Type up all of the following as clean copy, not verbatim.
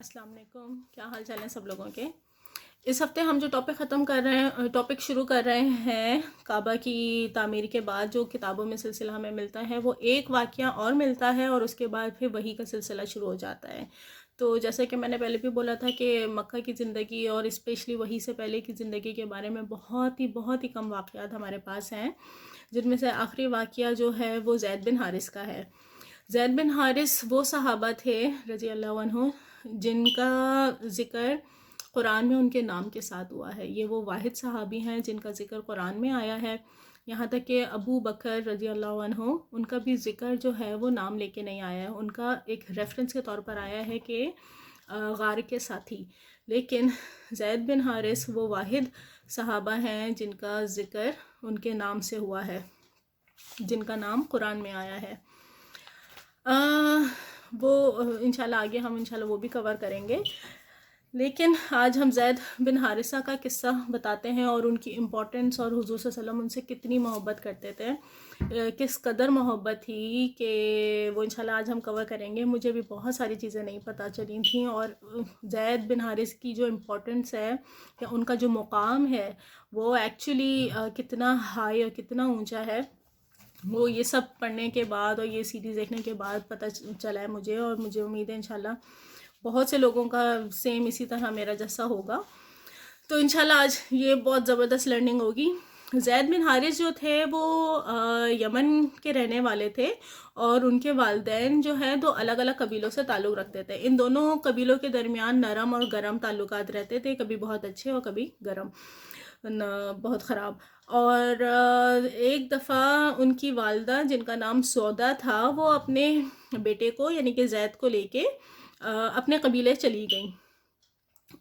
السلام علیکم، کیا حال چال ہیں سب لوگوں کے۔ اس ہفتے ہم جو ٹاپک شروع کر رہے ہیں کعبہ کی تعمیر کے بعد جو کتابوں میں سلسلہ ہمیں ملتا ہے، وہ ایک واقعہ اور ملتا ہے اور اس کے بعد پھر وحی کا سلسلہ شروع ہو جاتا ہے۔ تو جیسے کہ میں نے پہلے بھی بولا تھا کہ مکہ کی زندگی اور اسپیشلی وحی سے پہلے کی زندگی کے بارے میں بہت ہی کم واقعات ہمارے پاس ہیں، جن میں سے آخری واقعہ جو ہے وہ زید بن حارث کا ہے۔ زید بن حارث وہ صحابہ تھے رضی اللہ عنہ جن کا ذکر قرآن میں ان کے نام کے ساتھ ہوا ہے۔ یہ وہ واحد صحابی ہیں جن کا ذکر قرآن میں آیا ہے، یہاں تک کہ ابو بکر رضی اللہ عنہ ان کا بھی ذکر جو ہے وہ نام لے کے نہیں آیا ہے، ان کا ایک ریفرنس کے طور پر آیا ہے کہ غار کے ساتھی۔ لیکن زید بن حارث وہ واحد صحابہ ہیں جن کا ذکر ان کے نام سے ہوا ہے، جن کا نام قرآن میں آیا ہے۔ وہ انشاءاللہ آگے ہم انشاءاللہ وہ بھی کور کریں گے، لیکن آج ہم زید بن حارثہ کا قصہ بتاتے ہیں اور ان کی امپورٹنس اور حضور صلی اللہ علیہ وسلم ان سے کتنی محبت کرتے تھے، کس قدر محبت تھی کہ وہ انشاءاللہ آج ہم کور کریں گے۔ مجھے بھی بہت ساری چیزیں نہیں پتہ چلی تھیں، اور زید بن حارث کی جو امپورٹنس ہے یا ان کا جو مقام ہے وہ ایکچولی کتنا ہائی اور کتنا اونچا ہے، وہ یہ سب پڑھنے کے بعد اور یہ سیریز دیکھنے کے بعد پتہ چلا ہے مجھے، اور مجھے امید ہے انشاءاللہ بہت سے لوگوں کا سیم اسی طرح میرا جیسا ہوگا۔ تو انشاءاللہ آج یہ بہت زبردست لرننگ ہوگی۔ زید بن حارث جو تھے وہ یمن کے رہنے والے تھے، اور ان کے والدین جو ہے دو الگ الگ قبیلوں سے تعلق رکھتے تھے۔ ان دونوں قبیلوں کے درمیان نرم اور گرم تعلقات رہتے تھے، کبھی بہت اچھے اور کبھی گرم، بہت خراب۔ اور ایک دفعہ ان کی والدہ جن کا نام سودا تھا، وہ اپنے بیٹے کو یعنی کہ زید کو لے کے اپنے قبیلے چلی گئیں۔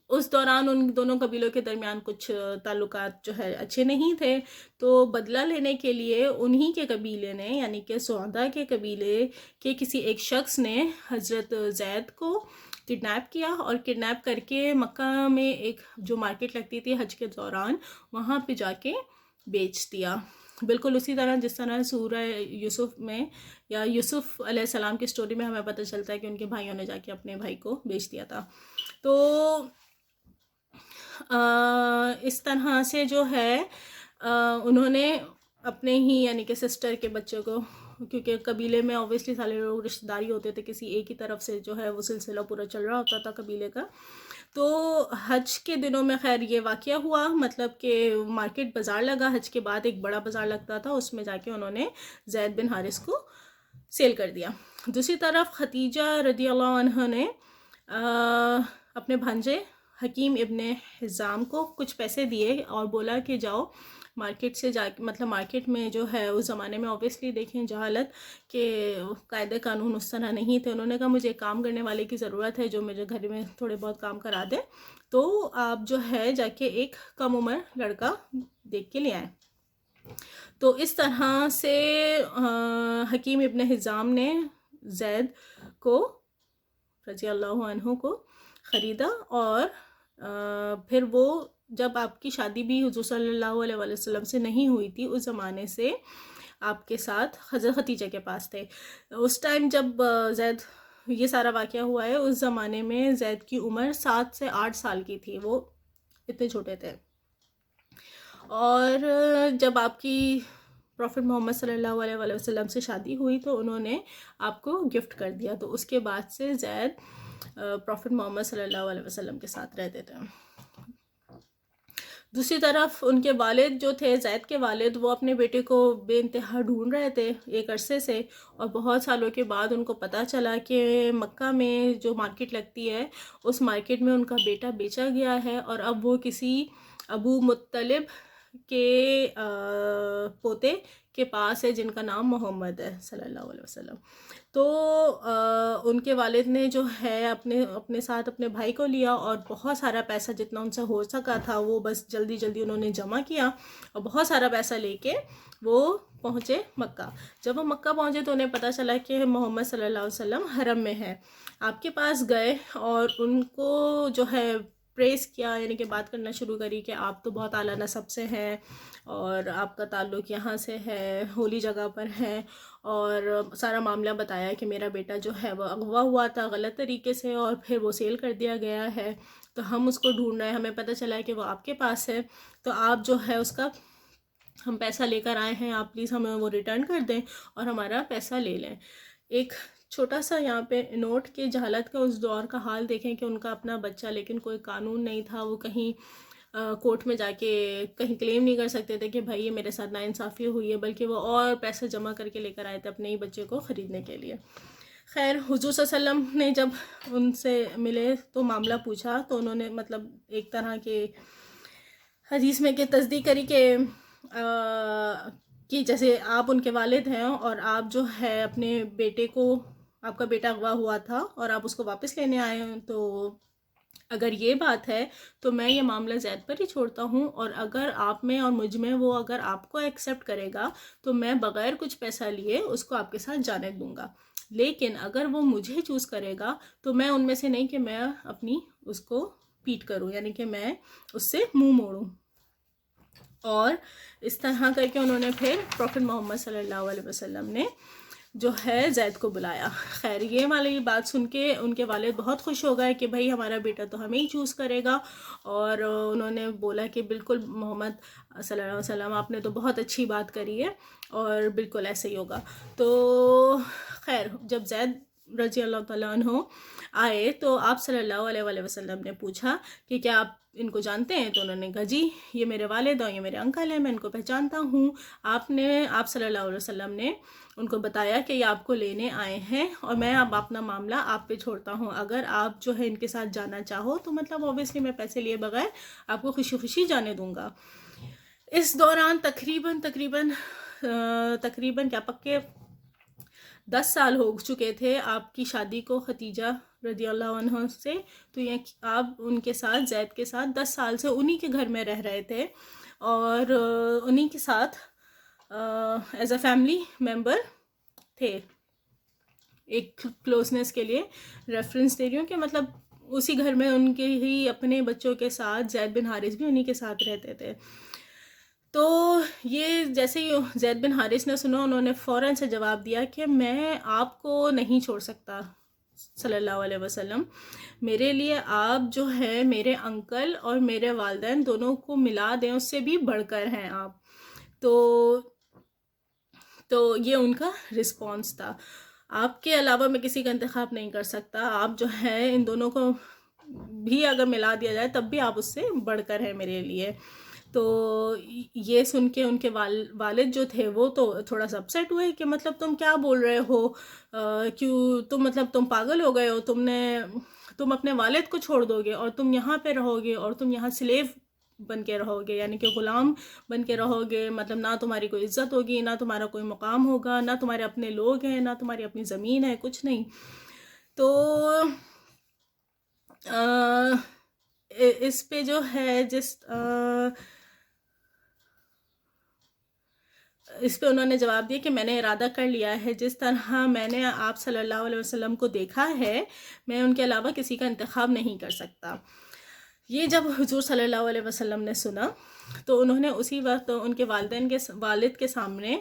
اس دوران ان دونوں قبیلوں کے درمیان کچھ تعلقات جو ہے اچھے نہیں تھے، تو بدلہ لینے کے لیے انہی کے قبیلے نے یعنی کہ سودا کے قبیلے کے کسی ایک شخص نے حضرت زید کو کڈنیپ کیا، اور کڈنیپ کر کے مکہ میں ایک جو مارکیٹ لگتی تھی حج کے دوران وہاں پہ جا کے بیچ دیا، بالکل اسی طرح جس طرح سورہ یوسف میں یا یوسف علیہ السلام کی سٹوری میں ہمیں پتہ چلتا ہے کہ ان کے بھائیوں نے جا کے اپنے بھائی کو بیچ دیا تھا۔ تو اس طرح سے جو ہے انہوں نے اپنے ہی یعنی کہ سسٹر کے بچے کو، کیونکہ قبیلے میں اوبیسلی سارے لوگ رشتہ داری ہوتے تھے، کسی ایک ہی طرف سے جو ہے وہ سلسلہ پورا چل رہا ہوتا تھا قبیلے کا۔ تو حج کے دنوں میں خیر یہ واقعہ ہوا، مطلب کہ مارکیٹ بازار لگا، حج کے بعد ایک بڑا بازار لگتا تھا، اس میں جا کے انہوں نے زید بن حارث کو سیل کر دیا۔ دوسری طرف خدیجہ رضی اللہ عنہ نے اپنے بھانجے حکیم ابن حزام کو کچھ پیسے دیے اور بولا کہ جاؤ مارکیٹ سے جا کے، مطلب مارکیٹ میں جو ہے اس زمانے میں اوبیسلی دیکھیں جہالت کہ قاعدے قانون اس طرح نہیں تھے، انہوں نے کہا مجھے کام کرنے والے کی ضرورت ہے جو میرے گھر میں تھوڑے بہت کام کرا دے، تو آپ جو ہے جا کے ایک کم عمر لڑکا دیکھ کے لے آئیں۔ تو اس طرح سے حکیم ابن حزام نے زید کو رضی اللہ عنہ کو خریدا، اور پھر وہ جب آپ کی شادی بھی حضور صلی اللہ علیہ وسلم سے نہیں ہوئی تھی، اس زمانے سے آپ کے ساتھ حضرت خدیجہ کے پاس تھے۔ اس ٹائم جب زید یہ سارا واقعہ ہوا ہے، اس زمانے میں زید کی عمر 7 سے 8 سال کی تھی، وہ اتنے چھوٹے تھے۔ اور جب آپ کی پروفٹ محمد صلی اللہ علیہ وسلم سے شادی ہوئی تو انہوں نے آپ کو گفٹ کر دیا، تو اس کے بعد سے زید پروفٹ محمد صلی اللہ علیہ وسلم کے ساتھ رہتے تھے۔ دوسری طرف ان کے والد جو تھے، زید کے والد، وہ اپنے بیٹے کو بے انتہا ڈھونڈ رہے تھے ایک عرصے سے، اور بہت سالوں کے بعد ان کو پتہ چلا کہ مکہ میں جو مارکیٹ لگتی ہے اس مارکیٹ میں ان کا بیٹا بیچا گیا ہے، اور اب وہ کسی ابو مطلب کے پوتے کے پاس ہے جن کا نام محمد ہے صلی اللہ علیہ وسلم۔ تو ان کے والد نے جو ہے اپنے ساتھ اپنے بھائی کو لیا، اور بہت سارا پیسہ جتنا ان سے ہو سکا تھا وہ بس جلدی انہوں نے جمع کیا، اور بہت سارا پیسہ لے کے وہ پہنچے مکہ۔ جب وہ مکہ پہنچے تو انہیں پتہ چلا کہ محمد صلی اللہ علیہ وسلم حرم میں ہے۔ آپ کے پاس گئے اور ان کو جو ہے پریز کیا، یعنی کہ بات کرنا شروع کری کہ آپ تو بہت اعلیٰ نسب سے ہیں اور آپ کا تعلق یہاں سے ہے، ہولی جگہ پر ہے، اور سارا معاملہ بتایا کہ میرا بیٹا جو ہے وہ اغوا ہوا تھا غلط طریقے سے اور پھر وہ سیل کر دیا گیا ہے، تو ہم اس کو ڈھونڈ رہے ہیں، ہمیں پتہ چلا ہے کہ وہ آپ کے پاس ہے، تو آپ جو ہے اس کا ہم پیسہ لے کر آئے ہیں، آپ پلیز ہمیں وہ ریٹرن کر دیں اور ہمارا پیسہ لے لیں۔ ایک چھوٹا سا یہاں پہ نوٹ کہ جہالت کا اس دور کا حال دیکھیں کہ ان کا اپنا بچہ، لیکن کوئی قانون نہیں تھا، وہ کہیں کورٹ میں جا کے کہیں کلیم نہیں کر سکتے تھے کہ بھائی یہ میرے ساتھ ناانصافی ہوئی ہے، بلکہ وہ اور پیسہ جمع کر کے لے کر آئے تھے اپنے ہی بچے کو خریدنے کے لیے۔ خیر حضور صلی اللہ علیہ وسلم نے جب ان سے ملے تو معاملہ پوچھا، تو انہوں نے مطلب ایک طرح کے حدیث میں کہ تصدیق کری کہ جیسے آپ ان کے والد ہیں اور آپ جو ہے اپنے بیٹے کو، آپ کا بیٹا اغوا ہوا تھا اور آپ اس کو واپس لینے آئے ہیں، تو اگر یہ بات ہے تو میں یہ معاملہ زید پر ہی چھوڑتا ہوں، اور اگر آپ میں اور مجھ میں وہ اگر آپ کو ایکسیپٹ کرے گا تو میں بغیر کچھ پیسہ لیے اس کو آپ کے ساتھ جانے دوں گا، لیکن اگر وہ مجھے چوز کرے گا تو میں ان میں سے نہیں کہ میں اپنی اس کو پیٹ کروں، یعنی کہ میں اس سے منہ موڑوں۔ اور اس طرح کر کے انہوں نے پھر پروفٹ محمد صلی اللہ علیہ وسلم نے جو ہے زید کو بلایا۔ خیر یہ والی بات سن کے ان کے والد بہت خوش ہو گئے کہ بھائی ہمارا بیٹا تو ہمیں ہی چوز کرے گا، اور انہوں نے بولا کہ بالکل محمد صلی اللہ علیہ وسلم آپ نے تو بہت اچھی بات کری ہے اور بالکل ایسے ہی ہوگا۔ تو خیر جب زید رضی اللہ تعالیٰ عنہ آئے تو آپ صلی اللہ علیہ وسلم نے پوچھا کہ کیا آپ ان کو جانتے ہیں؟ تو انہوں نے کہا جی یہ میرے والد اور یہ میرے انکل ہیں، میں ان کو پہچانتا ہوں۔ آپ صلی اللہ علیہ وسلم نے ان کو بتایا کہ یہ آپ کو لینے آئے ہیں اور میں اب اپنا معاملہ آپ پہ چھوڑتا ہوں، اگر آپ جو ہے ان کے ساتھ جانا چاہو تو مطلب اوبیسلی میں پیسے لیے بغیر آپ کو خوشی خوشی جانے دوں گا۔ اس دوران تقریباً کیا پکے 10 سال ہو چکے تھے آپ کی شادی کو خدیجہ رضی اللہ عنہ سے، تو یہ آپ ان کے ساتھ زید کے ساتھ 10 سال سے انہی کے گھر میں رہ رہے تھے اور انہی کے ساتھ ایز اے فیملی ممبر تھے۔ ایک کلوزنس کے لیے ریفرنس دے رہی ہوں کہ مطلب اسی گھر میں ان کے ہی اپنے بچوں کے ساتھ زید بن حارث بھی انہی کے ساتھ رہتے تھے۔ تو یہ جیسے ہی زید بن حارث نے سنا، انہوں نے فوراً سے جواب دیا کہ میں آپ کو نہیں چھوڑ سکتا صلی اللہ علیہ وسلم، میرے لیے آپ جو ہے میرے انکل اور میرے والدین دونوں کو ملا دیں، اس سے بھی بڑھ کر ہیں آپ۔ تو یہ ان کا رسپانس تھا، آپ کے علاوہ میں کسی کا انتخاب نہیں کر سکتا، آپ جو ہے ان دونوں کو بھی اگر ملا دیا جائے تب بھی آپ اس سے بڑھ کر ہیں میرے لیے۔ تو یہ سن کے ان کے والد جو تھے وہ تو تھوڑا سا اپسیٹ ہوئے کہ مطلب تم کیا بول رہے ہو، کیوں تم پاگل ہو گئے ہو، تم اپنے والد کو چھوڑ دو گے اور تم یہاں پہ رہو گے اور تم یہاں سلیو بن کے رہو گے، یعنی کہ غلام بن کے رہو گے، مطلب نہ تمہاری کوئی عزت ہوگی، نہ تمہارا کوئی مقام ہوگا، نہ تمہارے اپنے لوگ ہیں، نہ تمہاری اپنی زمین ہے، کچھ نہیں۔ تو اس پہ جو ہے اس پہ انہوں نے جواب دیا کہ میں نے ارادہ کر لیا ہے، جس طرح میں نے آپ صلی اللہ علیہ وسلم کو دیکھا ہے میں ان کے علاوہ کسی کا انتخاب نہیں کر سکتا۔ یہ جب حضور صلی اللہ علیہ وسلم نے سنا تو انہوں نے اسی وقت ان کے والد کے سامنے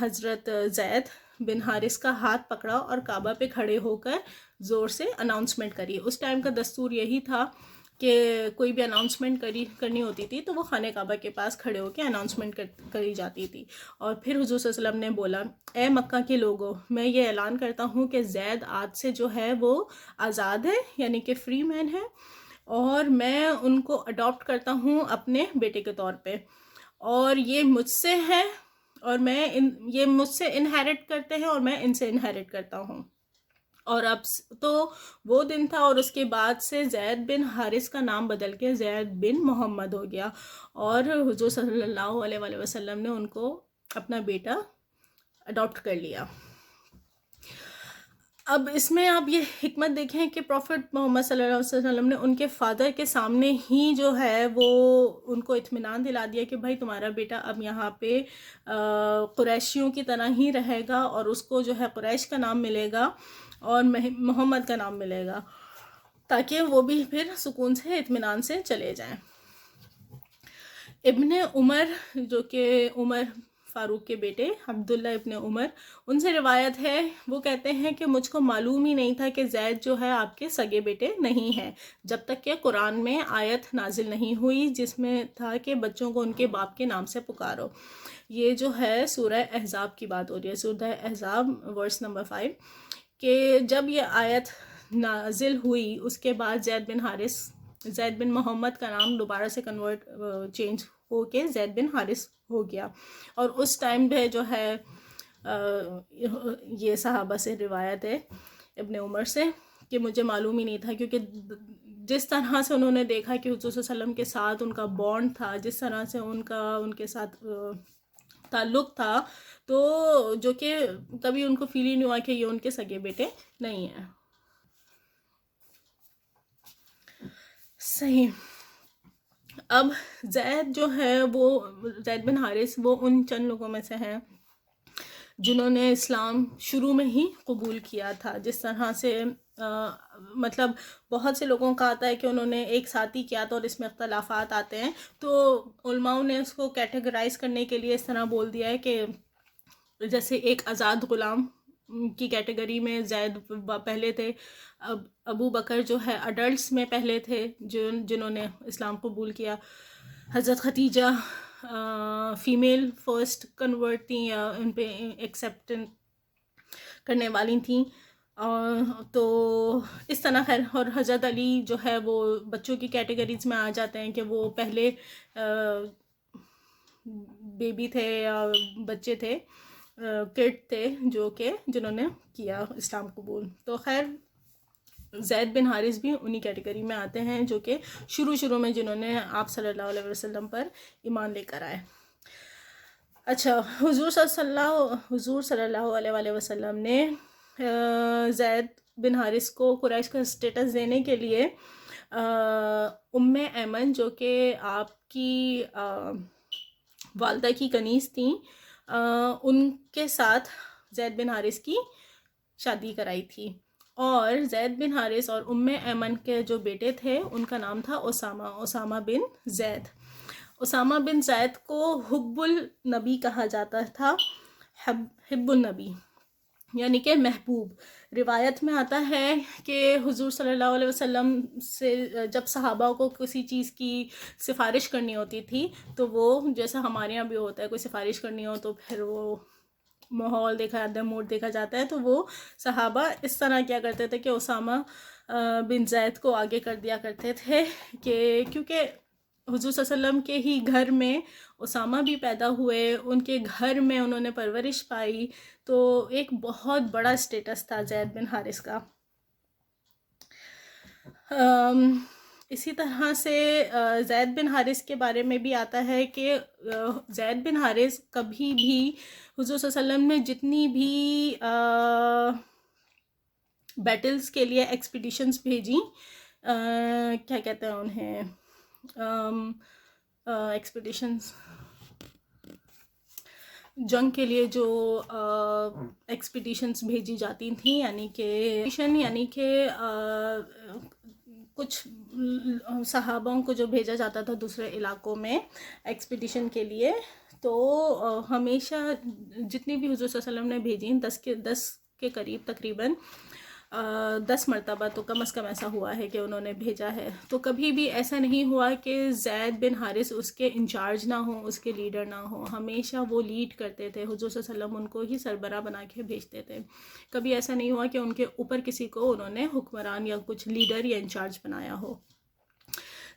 حضرت زید بن حارث کا ہاتھ پکڑا اور کعبہ پہ کھڑے ہو کر زور سے اناؤنسمنٹ کری۔ اس ٹائم کا دستور یہی تھا کہ کوئی بھی اناؤنسمنٹ کرنی ہوتی تھی تو وہ خانہ کعبہ کے پاس کھڑے ہو کے اناؤنسمنٹ کری جاتی تھی۔ اور پھر حضور صلی اللہ علیہ وسلم نے بولا، اے مکہ کے لوگوں، میں یہ اعلان کرتا ہوں کہ زید آج سے جو ہے وہ آزاد ہے، یعنی کہ فری مین ہے، اور میں ان کو اڈاپٹ کرتا ہوں اپنے بیٹے کے طور پہ، اور یہ مجھ سے ہے اور یہ مجھ سے انہیرٹ کرتے ہیں اور میں ان سے انہیرٹ کرتا ہوں۔ اور اب تو وہ دن تھا اور اس کے بعد سے زید بن حارث کا نام بدل کے زید بن محمد ہو گیا، اور حضور صلی اللہ علیہ وسلم نے ان کو اپنا بیٹا اڈاپٹ کر لیا۔ اب اس میں آپ یہ حکمت دیکھیں کہ پروفٹ محمد صلی اللہ علیہ وسلم نے ان کے فادر کے سامنے ہی جو ہے وہ ان کو اطمینان دلا دیا کہ بھائی تمہارا بیٹا اب یہاں پہ قریشیوں کی طرح ہی رہے گا، اور اس کو جو ہے قریش کا نام ملے گا اور محمد کا نام ملے گا۔ تاکہ وہ بھی پھر سکون سے اطمینان سے چلے جائیں۔ ابن عمر جو کہ عمر فاروق کے بیٹے عبداللہ ابن عمر، ان سے روایت ہے، وہ کہتے ہیں کہ مجھ کو معلوم ہی نہیں تھا کہ زید جو ہے آپ کے سگے بیٹے نہیں ہیں، جب تک کہ قرآن میں آیت نازل نہیں ہوئی جس میں تھا کہ بچوں کو ان کے باپ کے نام سے پکارو۔ یہ جو ہے سورہ احزاب کی بات ہو رہی ہے، سورہ احزاب ورس نمبر 5، کہ جب یہ آیت نازل ہوئی اس کے بعد زید بن محمد کا نام دوبارہ سے چینج ہو کے زید بن حارث ہو گیا۔ اور اس ٹائم پہ جو ہے یہ صحابہ سے روایت ہے ابن عمر سے کہ مجھے معلوم ہی نہیں تھا، کیونکہ جس طرح سے انہوں نے دیکھا کہ حضور صلی اللہ علیہ وسلم کے ساتھ ان کا بانڈ تھا، جس طرح سے ان کے ساتھ تعلق تھا، تو جو کہ کبھی ان کو فیل ہی نہیں ہوا کہ یہ ان کے سگے بیٹے نہیں ہیں۔ صحیح۔ اب زید جو ہے وہ زید بن حارث وہ ان چند لوگوں میں سے ہیں جنہوں نے اسلام شروع میں ہی قبول کیا تھا۔ جس طرح سے مطلب بہت سے لوگوں کا آتا ہے کہ انہوں نے ایک ساتھ ہی کیا تھا اور اس میں اختلافات آتے ہیں، تو علماء نے اس کو کیٹیگرائز کرنے کے لیے اس طرح بول دیا ہے کہ جیسے ایک آزاد غلام کی کیٹیگری میں زید پہلے تھے، ابو بکر جو ہے اڈلٹس میں پہلے تھے جنہوں نے اسلام قبول کیا، حضرت خدیجہ فیمیل فرسٹ کنورٹ تھیں یا ان پہ ایکسیپٹ کرنے والی تھیں، تو اس طرح خیر، اور حضرت علی جو ہے وہ بچوں کی کیٹیگریز میں آ جاتے ہیں کہ وہ پہلے بیبی تھے یا بچے تھے، کڈ تھے جنہوں نے کیا اسلام قبول۔ تو خیر زید بن حارث بھی انہی کیٹیگری میں آتے ہیں جو کہ شروع میں جنہوں نے آپ صلی اللہ علیہ وسلم پر ایمان لے کر آئے۔ اچھا، حضور صلی اللہ علیہ وسلم نے زید بن حارث کو قریش کا اسٹیٹس دینے کے لیے ام ایمن جو کہ آپ کی والدہ کی کنیز تھیں، ان کے ساتھ زید بن حارث کی شادی کرائی تھی، اور زید بن حارث اور ام ایمن کے جو بیٹے تھے ان کا نام تھا اسامہ بن زید۔ اسامہ بن زید کو حب النبی کہا جاتا تھا، حب النبی یعنی کہ محبوب۔ روایت میں آتا ہے کہ حضور صلی اللہ علیہ وسلم سے جب صحابہ کو کسی چیز کی سفارش کرنی ہوتی تھی تو وہ جیسا ہمارے یہاں بھی ہوتا ہے، کوئی سفارش کرنی ہو تو پھر وہ ماحول دیکھا جاتا ہے، موڈ دیکھا جاتا ہے، تو وہ صحابہ اس طرح کیا کرتے تھے کہ اسامہ بن زید کو آگے کر دیا کرتے تھے، کہ کیونکہ حضور صلی اللہ علیہ وسلم کے ہی گھر میں اسامہ بھی پیدا ہوئے، ان کے گھر میں انہوں نے پرورش پائی، تو ایک بہت بڑا اسٹیٹس تھا زید بن حارث کا۔ اسی طرح سے زید بن حارث کے بارے میں بھی آتا ہے کہ زید بن حارث کبھی بھی حضور صلی اللہ علیہ وسلم نے جتنی بھی بیٹلز کے لیے ایکسپیڈیشنز بھیجیں، کیا کہتے ہیں انہیں، ایکسپیڈیشنز، جنگ کے لیے جو ایکسپیڈیشنز بھیجی جاتی تھیں، یعنی کہ کچھ صحابوں کو جو بھیجا جاتا تھا دوسرے علاقوں میں ایکسپیڈیشن کے لیے، تو ہمیشہ جتنی بھی حضور صلی اللہ علیہ وسلم نے بھیجیں 10 کے قریب تقریباً 10 مرتبہ تو کم از کم ایسا ہوا ہے کہ انہوں نے بھیجا ہے، تو کبھی بھی ایسا نہیں ہوا کہ زید بن حارث اس کے انچارج نہ ہوں، اس کے لیڈر نہ ہوں، ہمیشہ وہ لیڈ کرتے تھے، حضور صلی اللہ علیہ وسلم ان کو ہی سربراہ بنا کے بھیجتے تھے، کبھی ایسا نہیں ہوا کہ ان کے اوپر کسی کو انہوں نے حکمران یا کچھ لیڈر یا انچارج بنایا ہو۔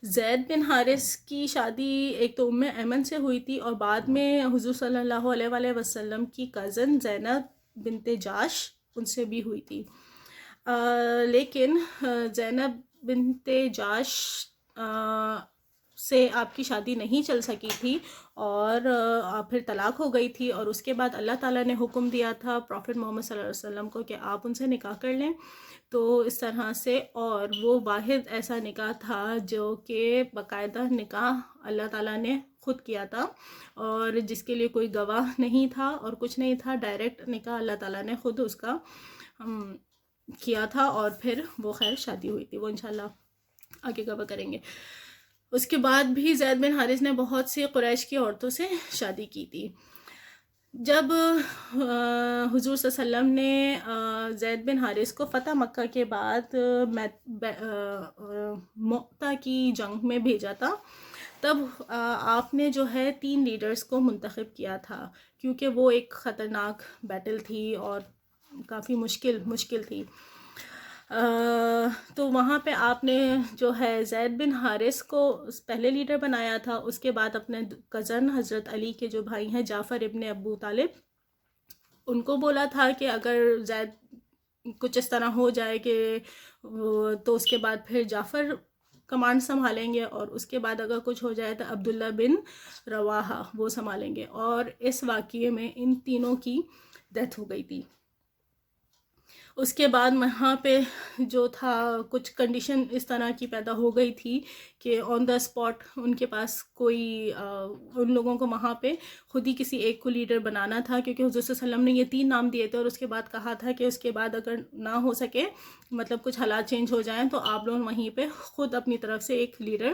زید بن حارث کی شادی ایک تو ام ایمن سے ہوئی تھی، اور بعد میں حضور صلی اللہ علیہ وسلم کی کزن زینب بنت جاش ان سے بھی ہوئی تھی، لیکن زینب بنت جاش سے آپ کی شادی نہیں چل سکی تھی، اور پھر طلاق ہو گئی تھی، اور اس کے بعد اللہ تعالیٰ نے حکم دیا تھا پروفٹ محمد صلی اللہ علیہ وسلم کو کہ آپ ان سے نکاح کر لیں، تو اس طرح سے، اور وہ واحد ایسا نکاح تھا جو کہ باقاعدہ نکاح اللہ تعالیٰ نے خود کیا تھا، اور جس کے لیے کوئی گواہ نہیں تھا اور کچھ نہیں تھا، ڈائریکٹ نکاح اللہ تعالیٰ نے خود اس کا کیا تھا اور پھر وہ خیر شادی ہوئی تھی، وہ انشاءاللہ آگے کور کریں گے. اس کے بعد بھی زید بن حارث نے بہت سی قریش کی عورتوں سے شادی کی تھی. جب حضور صلی اللہ علیہ وسلم نے زید بن حارث کو فتح مکہ کے بعد مؤتہ کی جنگ میں بھیجا تھا، تب آپ نے جو ہے 3 لیڈرز کو منتخب کیا تھا، کیونکہ وہ ایک خطرناک بیٹل تھی اور کافی مشکل تھی. تو وہاں پہ آپ نے جو ہے زید بن حارث کو پہلے لیڈر بنایا تھا. اس کے بعد اپنے کزن حضرت علی کے جو بھائی ہیں جعفر ابن ابو طالب، ان کو بولا تھا کہ اگر زید کچھ اس طرح ہو جائے کہ تو اس کے بعد پھر جعفر کمانڈ سنبھالیں گے، اور اس کے بعد اگر کچھ ہو جائے تو عبداللہ بن رواحہ وہ سنبھالیں گے. اور اس واقعے میں ان تینوں کی ڈیتھ ہو گئی تھی. اس کے بعد وہاں پہ جو تھا کچھ کنڈیشن اس طرح کی پیدا ہو گئی تھی کہ آن دا اسپاٹ ان کے پاس کوئی ان لوگوں کو وہاں پہ خود ہی کسی ایک کو لیڈر بنانا تھا، کیونکہ حضور صلی اللہ علیہ وسلم نے یہ 3 نام دیے تھے اور اس کے بعد کہا تھا کہ اس کے بعد اگر نہ ہو سکے، مطلب کچھ حالات چینج ہو جائیں، تو آپ لوگ وہیں پہ خود اپنی طرف سے ایک لیڈر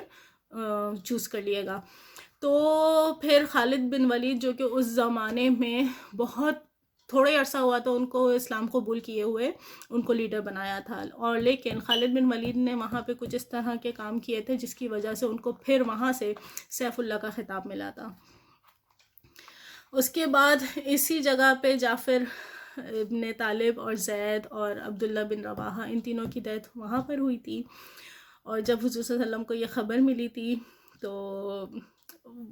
چوز کر لیے گا. تو پھر خالد بن ولید جو کہ اس زمانے میں بہت تھوڑے عرصہ ہوا تو ان کو اسلام قبول کیے ہوئے، ان کو لیڈر بنایا تھا. اور لیکن خالد بن ولید نے وہاں پہ کچھ اس طرح کے کام کیے تھے جس کی وجہ سے ان کو پھر وہاں سے سیف اللہ کا خطاب ملا تھا. اس کے بعد اسی جگہ پہ جعفر ابن طالب اور زید اور عبداللہ بن رواحہ ان تینوں کی ڈیتھ وہاں پر ہوئی تھی. اور جب حضور صلی اللہ علیہ وسلم کو یہ خبر ملی تھی تو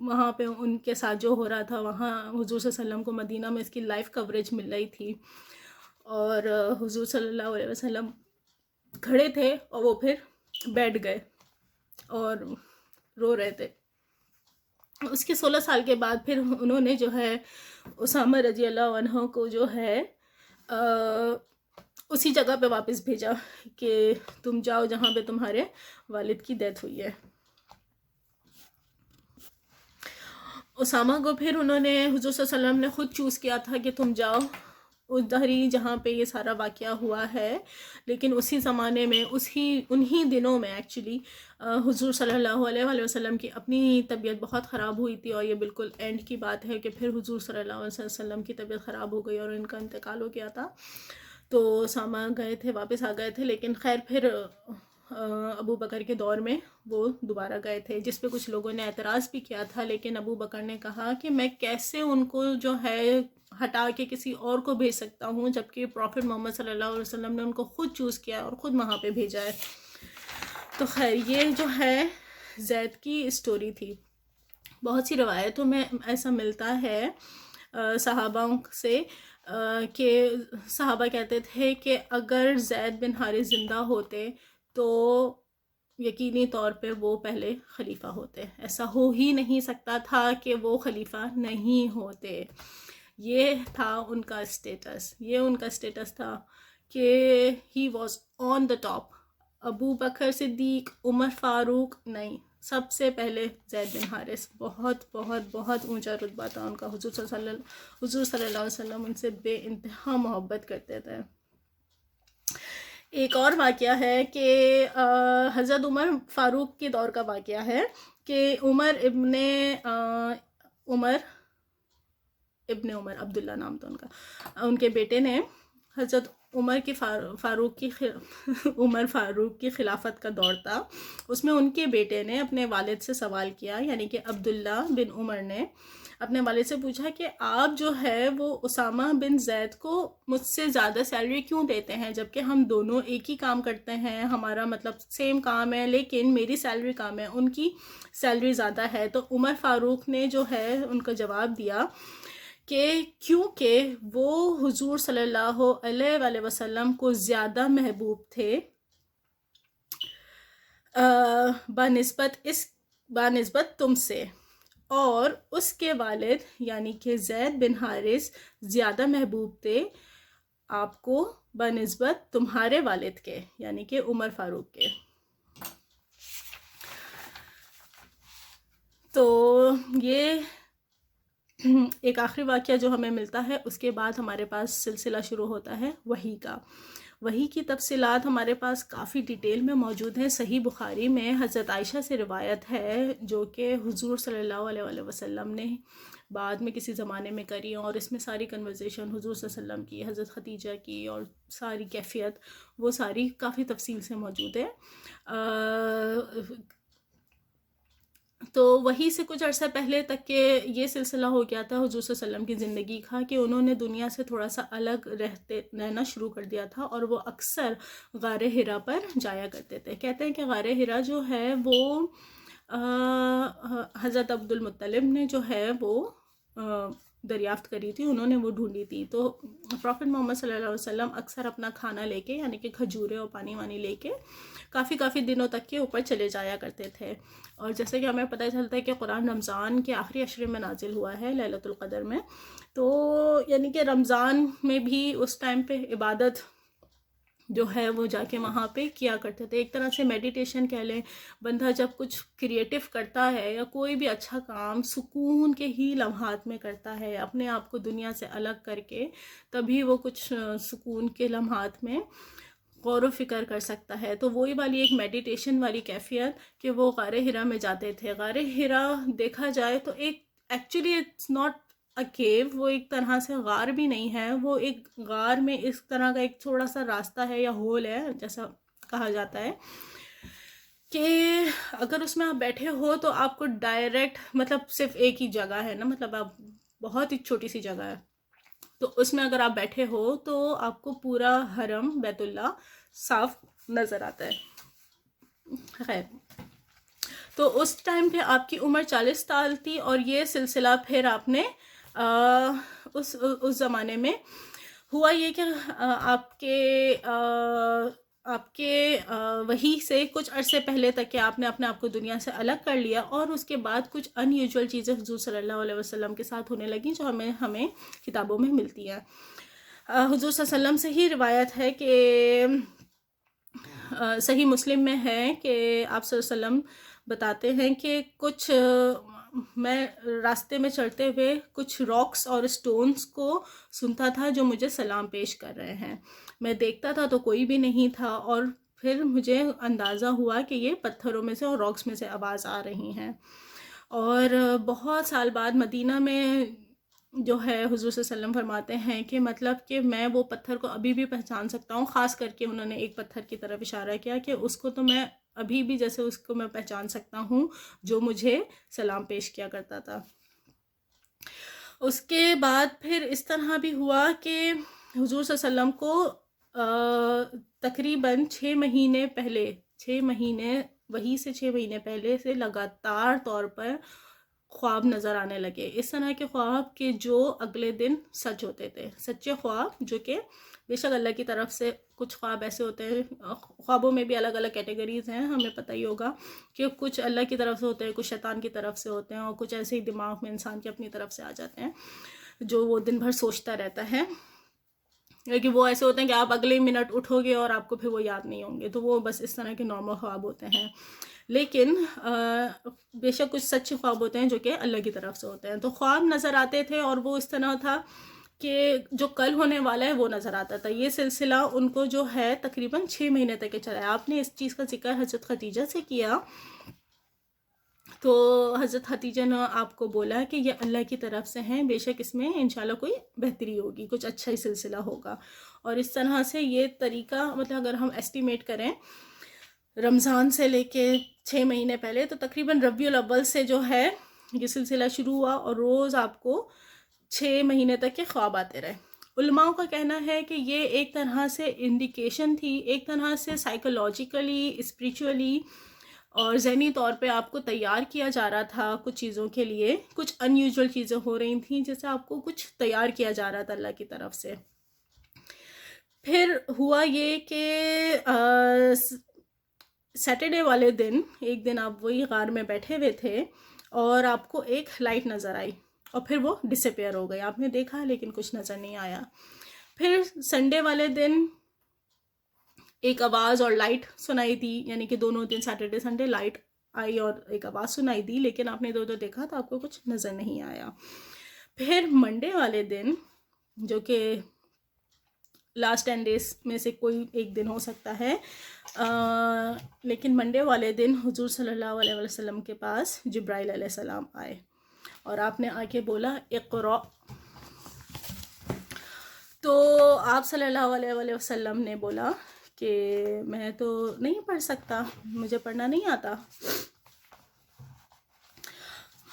وہاں پہ ان کے ساتھ جو ہو رہا تھا، وہاں حضور صلی اللہ علیہ وسلم کو مدینہ میں اس کی لائیو کوریج مل رہی تھی، اور حضور صلی اللہ علیہ وسلم کھڑے تھے اور وہ پھر بیٹھ گئے اور رو رہے تھے. اس کے 16 سال کے بعد پھر انہوں نے جو ہے اسامہ رضی اللہ عنہ کو جو ہے اسی جگہ پہ واپس بھیجا کہ تم جاؤ جہاں پہ تمہارے والد کی ڈیتھ ہوئی ہے. اسامہ کو پھر انہوں نے حضور صلی اللہ علیہ وسلم نے خود چوز کیا تھا کہ تم جاؤ اس دہری جہاں پہ یہ سارا واقعہ ہوا ہے. لیکن اسی زمانے میں انہی دنوں میں ایکچولی حضور صلی اللہ علیہ وسلم کی اپنی طبیعت بہت خراب ہوئی تھی، اور یہ بالکل اینڈ کی بات ہے کہ پھر حضور صلی اللہ علیہ وسلم کی طبیعت خراب ہو گئی اور ان کا انتقال ہو گیا تھا. تو اسامہ گئے تھے، واپس آ گئے تھے، لیکن خیر پھر ابو بکر کے دور میں وہ دوبارہ گئے تھے، جس پہ کچھ لوگوں نے اعتراض بھی کیا تھا. لیکن ابو بکر نے کہا کہ میں کیسے ان کو جو ہے ہٹا کے کسی اور کو بھیج سکتا ہوں، جبکہ پروفٹ محمد صلی اللہ علیہ وسلم نے ان کو خود چوز کیا اور خود وہاں پہ بھیجا ہے. تو خیر یہ جو ہے زید کی اسٹوری تھی. بہت سی روایتوں میں ایسا ملتا ہے صحابہ سے کہ صحابہ کہتے تھے کہ اگر زید بن حارث زندہ ہوتے تو یقینی طور پہ وہ پہلے خلیفہ ہوتے. ایسا ہو ہی نہیں سکتا تھا کہ وہ خلیفہ نہیں ہوتے. یہ تھا ان کا اسٹیٹس، یہ ان کا اسٹیٹس تھا کہ he was on the top. ابو بکر صدیق، عمر فاروق نہیں، سب سے پہلے زید بن حارث. بہت بہت بہت اونچا رتبہ تھا ان کا. حضور صلی اللہ علیہ وسلم ان سے بے انتہا محبت کرتے تھے. ایک اور واقعہ ہے کہ حضرت عمر فاروق کے دور کا واقعہ ہے کہ عمر ابن عمر عبداللہ نام تھا ان کا، ان کے بیٹے نے حضرت عمر فاروق کی خلافت کا دور تھا. اس میں ان کے بیٹے نے اپنے والد سے سوال کیا، یعنی کہ عبداللہ بن عمر نے اپنے والد سے پوچھا کہ آپ جو ہے وہ اسامہ بن زید کو مجھ سے زیادہ سیلری کیوں دیتے ہیں، جبکہ ہم دونوں ایک ہی کام کرتے ہیں، ہمارا مطلب سیم کام ہے، لیکن میری سیلری کم ہے، ان کی سیلری زیادہ ہے. تو عمر فاروق نے جو ہے ان کا جواب دیا کہ کیونکہ وہ حضور صلی اللہ علیہ وسلم کو زیادہ محبوب تھے بنسبت تم سے، اور اس کے والد یعنی کہ زید بن حارث زیادہ محبوب تھے آپ کو بنسبت تمہارے والد کے، یعنی کہ عمر فاروق کے. تو یہ ایک آخری واقعہ جو ہمیں ملتا ہے، اس کے بعد ہمارے پاس سلسلہ شروع ہوتا ہے وحی کا. وحی کی تفصیلات ہمارے پاس کافی ڈیٹیل میں موجود ہیں. صحیح بخاری میں حضرت عائشہ سے روایت ہے جو کہ حضور صلی اللہ علیہ وآلہ وسلم نے بعد میں کسی زمانے میں کری، اور اس میں ساری کنورزیشن حضور صلی اللہ علیہ وسلم کی، حضرت خدیجہ کی، اور ساری کیفیت وہ ساری کافی تفصیل سے موجود ہے. تو وہی سے کچھ عرصہ پہلے تک کہ یہ سلسلہ ہو گیا تھا حضور صلی اللہ علیہ وسلم کی زندگی کا کہ انہوں نے دنیا سے تھوڑا سا الگ رہنا شروع کر دیا تھا، اور وہ اکثر غار حرا پر جایا کرتے تھے. کہتے ہیں کہ غار حرا جو ہے وہ حضرت عبد المطلب نے جو ہے وہ دریافت کری تھی، انہوں نے وہ ڈھونڈی تھی. تو پروفٹ محمد صلی اللہ علیہ وسلم اکثر اپنا کھانا لے کے، یعنی کہ کھجورے اور پانی وانی لے کے کافی دنوں تک کے اوپر چلے جایا کرتے تھے. اور جیسے کہ ہمیں پتہ چلتا ہے کہ قرآن رمضان کے آخری عشرے میں نازل ہوا ہے، لیلۃ القدر میں. تو یعنی کہ رمضان میں بھی اس ٹائم پہ عبادت جو ہے وہ جا کے وہاں پہ کیا کرتے تھے. ایک طرح سے میڈیٹیشن کہہ لیں. بندہ جب کچھ کریٹو کرتا ہے یا کوئی بھی اچھا کام سکون کے ہی لمحات میں کرتا ہے، اپنے آپ کو دنیا سے الگ کر کے، تبھی وہ کچھ سکون کے لمحات میں غور و فکر کر سکتا ہے. تو وہی والی ایک میڈیٹیشن والی کیفیت کہ وہ غار حرا میں جاتے تھے. غار حرا دیکھا جائے تو ایک ایکچولی اٹس ناٹ اے کیو، وہ ایک طرح سے غار بھی نہیں ہے، وہ ایک غار میں اس طرح کا ایک تھوڑا سا راستہ ہے یا ہول ہے جیسا کہا جاتا ہے کہ اگر اس میں آپ بیٹھے ہو تو آپ کو ڈائریکٹ مطلب صرف ایک ہی جگہ ہے نا، مطلب آپ بہت ہی چھوٹی سی جگہ ہے، تو اس میں اگر آپ بیٹھے ہو تو آپ کو پورا حرم بیت اللہ صاف نظر آتا ہے. خیر، تو اس ٹائم پہ آپ کی عمر 40 سال تھی، اور یہ سلسلہ پھر آپ نے اس زمانے میں ہوا یہ کہ آپ کے وحی سے کچھ عرصے پہلے تک کہ آپ نے اپنے آپ کو دنیا سے الگ کر لیا، اور اس کے بعد کچھ ان یوزول چیزیں حضور صلی اللہ علیہ وسلم کے ساتھ ہونے لگیں جو ہمیں کتابوں میں ملتی ہیں. حضور صلی اللہ علیہ وسلم سے ہی روایت ہے کہ صحیح مسلم میں ہے کہ آپ صلی اللہ علیہ وسلم بتاتے ہیں کہ کچھ میں راستے میں چلتے ہوئے کچھ راکس اور اسٹونز کو سنتا تھا جو مجھے سلام پیش کر رہے ہیں. میں دیکھتا تھا تو کوئی بھی نہیں تھا، اور پھر مجھے اندازہ ہوا کہ یہ پتھروں میں سے اور راکس میں سے آواز آ رہی ہیں. اور بہت سال بعد مدینہ میں جو ہے حضور صلی اللہ علیہ وسلم فرماتے ہیں کہ مطلب کہ میں وہ پتھر کو ابھی بھی پہچان سکتا ہوں. خاص کر کے انہوں نے ایک پتھر کی طرف اشارہ کیا کہ اس کو تو میں ابھی بھی جیسے اس کو میں پہچان سکتا ہوں جو مجھے سلام پیش کیا کرتا تھا. اس کے بعد پھر اس طرح بھی ہوا کہ حضور صلی اللہ علیہ وسلم کو تقریباً 6 مہینے پہلے، 6 مہینے وہی سے 6 مہینے پہلے سے لگاتار طور پر خواب نظر آنے لگے. اس طرح کے خواب کہ جو اگلے دن سچ ہوتے تھے، سچے خواب، جو کہ بے شک اللہ کی طرف سے کچھ خواب ایسے ہوتے ہیں. خوابوں میں بھی الگ الگ کیٹیگریز ہیں، ہمیں پتہ ہی ہوگا کہ کچھ اللہ کی طرف سے ہوتے ہیں، کچھ شیطان کی طرف سے ہوتے ہیں، اور کچھ ایسے ہی دماغ میں انسان کی اپنی طرف سے آ جاتے ہیں جو وہ دن بھر سوچتا رہتا ہے. لیکن وہ ایسے ہوتے ہیں کہ آپ اگلے منٹ اٹھو گے اور آپ کو پھر وہ یاد نہیں ہوں گے، تو وہ بس اس طرح کے نارمل خواب ہوتے ہیں. لیکن بے شک کچھ سچے خواب ہوتے ہیں جو کہ اللہ کی طرف سے ہوتے ہیں. تو خواب نظر آتے تھے، اور وہ اس طرح تھا کہ جو کل ہونے والا ہے وہ نظر آتا تھا. یہ سلسلہ ان کو جو ہے تقریباً 6 مہینے تک کے چلا ہے. آپ نے اس چیز کا ذکر حضرت خدیجہ سے کیا، تو حضرت خدیجہ نے آپ کو بولا کہ یہ اللہ کی طرف سے ہیں، بے شک اس میں انشاءاللہ کوئی بہتری ہوگی، کچھ اچھا ہی سلسلہ ہوگا. اور اس طرح سے یہ طریقہ، مطلب اگر ہم ایسٹیمیٹ کریں رمضان سے لے کے 6 مہینے پہلے، تو تقریباً ربیع الاول سے جو ہے یہ سلسلہ شروع ہوا، اور روز آپ کو 6 مہینے تک کے خواب آتے رہے. علماء کا کہنا ہے کہ یہ ایک طرح سے انڈیکیشن تھی، ایک طرح سے سائیکولوجیکلی، اسپریچولی اور ذہنی طور پہ آپ کو تیار کیا جا رہا تھا کچھ چیزوں کے لیے. کچھ ان یوزول چیزیں ہو رہی تھیں جیسے آپ کو کچھ تیار کیا جا رہا تھا اللہ کی طرف سے. پھر ہوا یہ کہ سیٹرڈے والے دن، ایک دن آپ وہی غار میں بیٹھے ہوئے تھے اور آپ کو ایک لائٹ نظر آئی، اور پھر وہ ڈسپیئر ہو گئی. آپ نے دیکھا لیکن کچھ نظر نہیں آیا. پھر سنڈے والے دن ایک آواز اور لائٹ سنائی دی، یعنی کہ دونوں دن سیٹرڈے سنڈے لائٹ آئی اور ایک آواز سنائی دی، لیکن آپ نے ادھر دیکھا تو آپ کو کچھ نظر نہیں آیا. پھر منڈے والے دن جو کہ لاسٹ 10 days میں سے کوئی ایک دن ہو سکتا ہے، لیکن منڈے والے دن حضور صلی اللہ علیہ وسلم کے پاس جبرائیل علیہ السلام آئے اور آپ نے آ کے بولا اقرأ. تو آپ صلی اللہ علیہ وسلم نے بولا کہ میں تو نہیں پڑھ سکتا، مجھے پڑھنا نہیں آتا.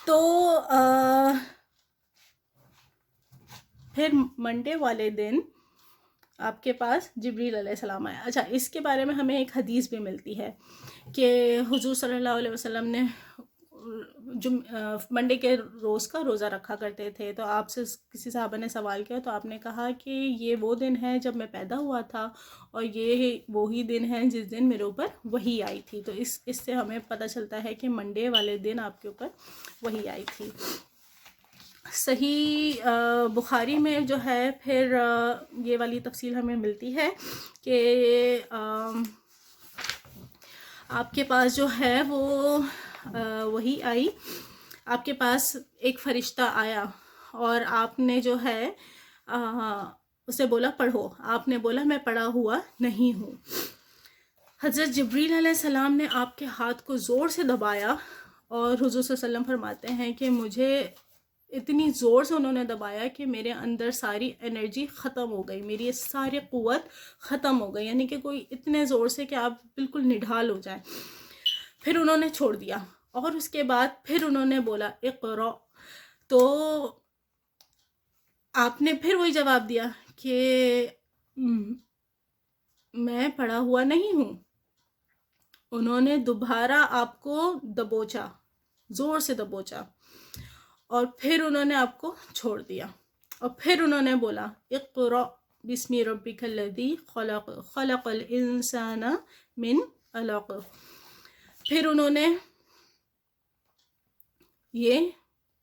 تو پھر منڈے والے دن آپ کے پاس جبریل علیہ السلام آیا. اچھا، اس کے بارے میں ہمیں ایک حدیث بھی ملتی ہے کہ حضور صلی اللہ علیہ وسلم نے منڈے کے روز کا روزہ رکھا کرتے تھے. تو آپ سے کسی صحابہ نے سوال کیا تو آپ نے کہا کہ یہ وہ دن ہے جب میں پیدا ہوا تھا اور یہ وہی دن ہے جس دن میرے اوپر وحی آئی تھی. تو اس سے ہمیں پتہ چلتا ہے کہ منڈے والے دن آپ کے اوپر وحی آئی تھی. صحیح بخاری میں جو ہے پھر یہ والی تفصیل ہمیں ملتی ہے کہ آپ کے پاس جو ہے وہ وہی آئی، آپ کے پاس ایک فرشتہ آیا اور آپ نے جو ہے اسے بولا پڑھو. آپ نے بولا میں پڑھا ہوا نہیں ہوں. حضرت جبریل علیہ السلام نے آپ کے ہاتھ کو زور سے دبایا اور حضور صلی اللہ علیہ وسلم فرماتے ہیں کہ مجھے اتنی زور سے انہوں نے دبایا کہ میرے اندر ساری انرجی ختم ہو گئی، میری ساری قوت ختم ہو گئی، یعنی کہ کوئی اتنے زور سے کہ آپ بالکل نڈھال ہو جائیں. پھر انہوں نے چھوڑ دیا اور اس کے بعد پھر انہوں نے بولا اقرأ. تو آپ نے پھر وہی جواب دیا کہ میں پڑھا ہوا نہیں ہوں. انہوں نے دوبارہ آپ کو دبوچا، زور سے دبوچا، اور پھر انہوں نے آپ کو چھوڑ دیا اور پھر انہوں نے بولا اقرأ بسم ربک الذی خلق خلق الانسان من علق. پھر انہوں نے یہ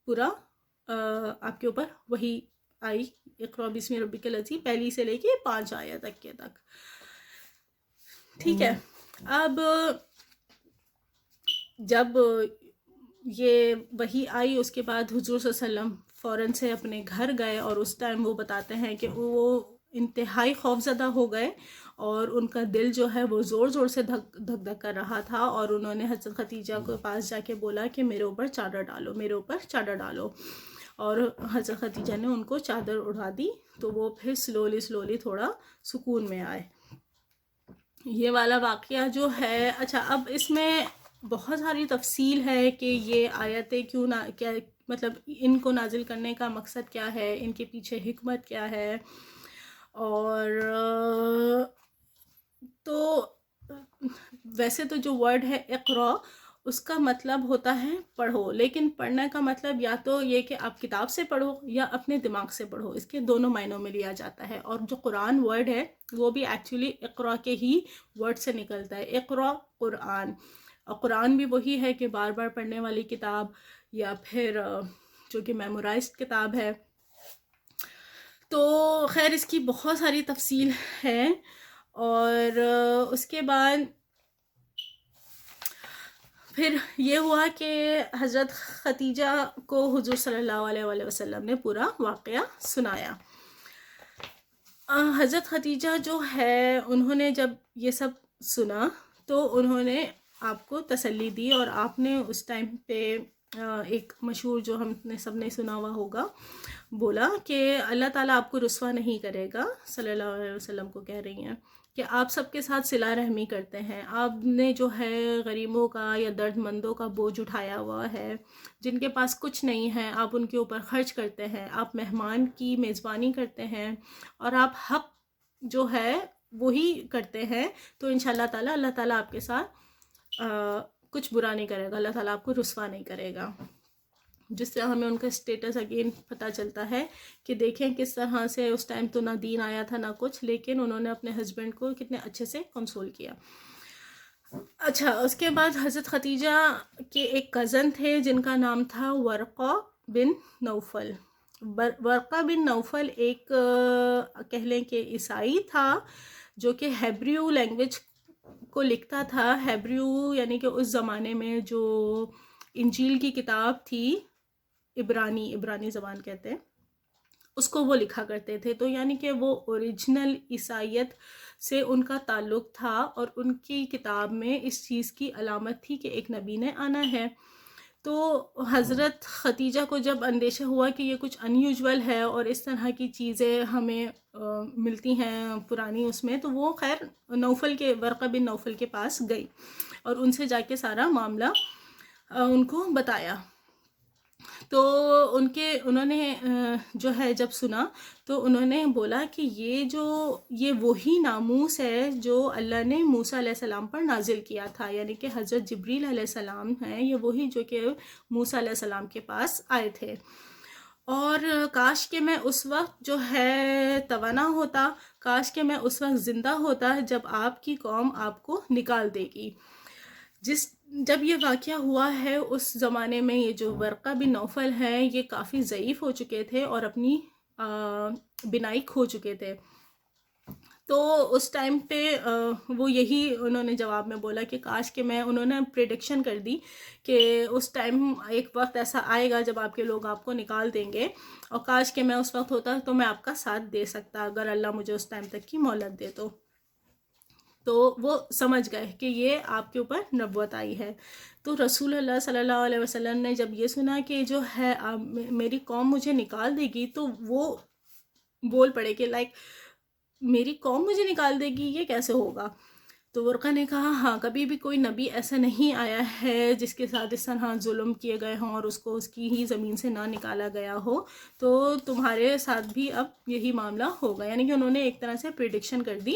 پورا آپ کے اوپر وہی آئی اقرأ بسم ربک الذی، پہلی سے لے کے 5 آیت تک کے تک. ٹھیک ہے. اب جب یہ وہی آئی اس کے بعد حضور صلی اللہ علیہ وسلم فوراً سے اپنے گھر گئے اور اس ٹائم وہ بتاتے ہیں کہ وہ انتہائی خوفزدہ ہو گئے اور ان کا دل جو ہے وہ زور زور سے دھک دھک کر رہا تھا اور انہوں نے حضرت خدیجہ کے پاس جا کے بولا کہ میرے اوپر چادر ڈالو، میرے اوپر چادر ڈالو. اور حضرت خدیجہ نے ان کو چادر اڑا دی تو وہ پھر سلولی تھوڑا سکون میں آئے. یہ والا واقعہ جو ہے. اچھا، اب اس میں بہت ساری تفصیل ہے کہ یہ آیتیں کیوں کیا مطلب ان کو نازل کرنے کا مقصد کیا ہے، ان کے پیچھے حکمت کیا ہے. اور تو ویسے تو جو ورڈ ہے اقرا اس کا مطلب ہوتا ہے پڑھو، لیکن پڑھنے کا مطلب یا تو یہ کہ آپ کتاب سے پڑھو یا اپنے دماغ سے پڑھو، اس کے دونوں معنوں میں لیا جاتا ہے. اور جو قرآن ورڈ ہے وہ بھی ایکچولی اقرا کے ہی ورڈ سے نکلتا ہے. اقرا قرآن، اور قرآن بھی وہی ہے کہ بار بار پڑھنے والی کتاب یا پھر جو کہ میمورائزڈ کتاب ہے. تو خیر اس کی بہت ساری تفصیل ہے. اور اس کے بعد پھر یہ ہوا کہ حضرت خدیجہ کو حضور صلی اللہ علیہ وسلم نے پورا واقعہ سنایا. حضرت خدیجہ جو ہے انہوں نے جب یہ سب سنا تو انہوں نے آپ کو تسلی دی اور آپ نے اس ٹائم پہ ایک مشہور جو ہم نے سب نے سنا ہوا ہوگا بولا کہ اللہ تعالیٰ آپ کو رسوا نہیں کرے گا. صلی اللہ علیہ وسلم کو کہہ رہی ہیں کہ آپ سب کے ساتھ صلہ رحمی کرتے ہیں، آپ نے جو ہے غریبوں کا یا درد مندوں کا بوجھ اٹھایا ہوا ہے، جن کے پاس کچھ نہیں ہے آپ ان کے اوپر خرچ کرتے ہیں، آپ مہمان کی میزبانی کرتے ہیں اور آپ حق جو ہے وہی کرتے ہیں. تو انشاءاللہ تعالیٰ اللہ تعالیٰ آپ کے ساتھ کچھ برا نہیں کرے گا، اللہ تعالیٰ آپ کو رسوا نہیں کرے گا. جس سے ہمیں ان کا اسٹیٹس اگین پتہ چلتا ہے کہ دیکھیں کس طرح سے اس ٹائم تو نہ دین آیا تھا نہ کچھ، لیکن انہوں نے اپنے ہسبینڈ کو کتنے اچھے سے کنسول کیا. اچھا، اس کے بعد حضرت خدیجہ کے ایک کزن تھے جن کا نام تھا ورقہ بن نوفل. ورقہ بن نوفل ایک کہہ لیں کہ عیسائی تھا جو کہ ہیبریو لینگویج کو لکھتا تھا. ہیبریو یعنی کہ اس زمانے میں جو انجیل کی کتاب تھی، عبرانی زبان کہتے ہیں، اس کو وہ لکھا کرتے تھے. تو یعنی کہ وہ اوریجنل عیسائیت سے ان کا تعلق تھا، اور ان کی کتاب میں اس چیز کی علامت تھی کہ ایک نبی نے آنا ہے. تو حضرت ختیجہ کو جب اندیشہ ہوا کہ یہ کچھ ان یوزول ہے اور اس طرح کی چیزیں ہمیں ملتی ہیں پرانی اس میں، تو وہ خیر ورقہ بن نوفل کے پاس گئی اور ان سے جا کے سارا معاملہ ان کو بتایا. تو انہوں نے جو ہے جب سنا تو انہوں نے بولا کہ یہ وہی ناموس ہے جو اللہ نے موسیٰ علیہ السلام پر نازل کیا تھا، یعنی کہ حضرت جبریل علیہ السلام ہیں یہ وہی جو کہ موسیٰ علیہ السلام کے پاس آئے تھے. اور کاش کہ میں اس وقت جو ہے توانا ہوتا، کاش کہ میں اس وقت زندہ ہوتا جب آپ کی قوم آپ کو نکال دے گی. جب یہ واقعہ ہوا ہے اس زمانے میں یہ جو ورقہ بن نوفل ہے یہ کافی ضعیف ہو چکے تھے اور اپنی بینائی کھو چکے تھے. تو اس ٹائم پہ وہ یہی انہوں نے جواب میں بولا کہ کاش کہ انہوں نے پریڈکشن کر دی کہ اس ٹائم ایک وقت ایسا آئے گا جب آپ کے لوگ آپ کو نکال دیں گے، اور کاش کہ میں اس وقت ہوتا تو میں آپ کا ساتھ دے سکتا اگر اللہ مجھے اس ٹائم تک کی مہلت دے. تو وہ سمجھ گئے کہ یہ آپ کے اوپر نبوت آئی ہے. تو رسول اللہ صلی اللہ علیہ وسلم نے جب یہ سنا کہ جو ہے میری قوم مجھے نکال دے گی، تو وہ بول پڑے کہ میری قوم مجھے نکال دے گی، یہ کیسے ہوگا؟ تو ورقہ نے کہا ہاں، کبھی بھی کوئی نبی ایسا نہیں آیا ہے جس کے ساتھ اس طرح ظلم کیے گئے ہوں اور اس کو اس کی ہی زمین سے نہ نکالا گیا ہو، تو تمہارے ساتھ بھی اب یہی معاملہ ہوگا. یعنی کہ انہوں نے ایک طرح سے پریڈکشن کر دی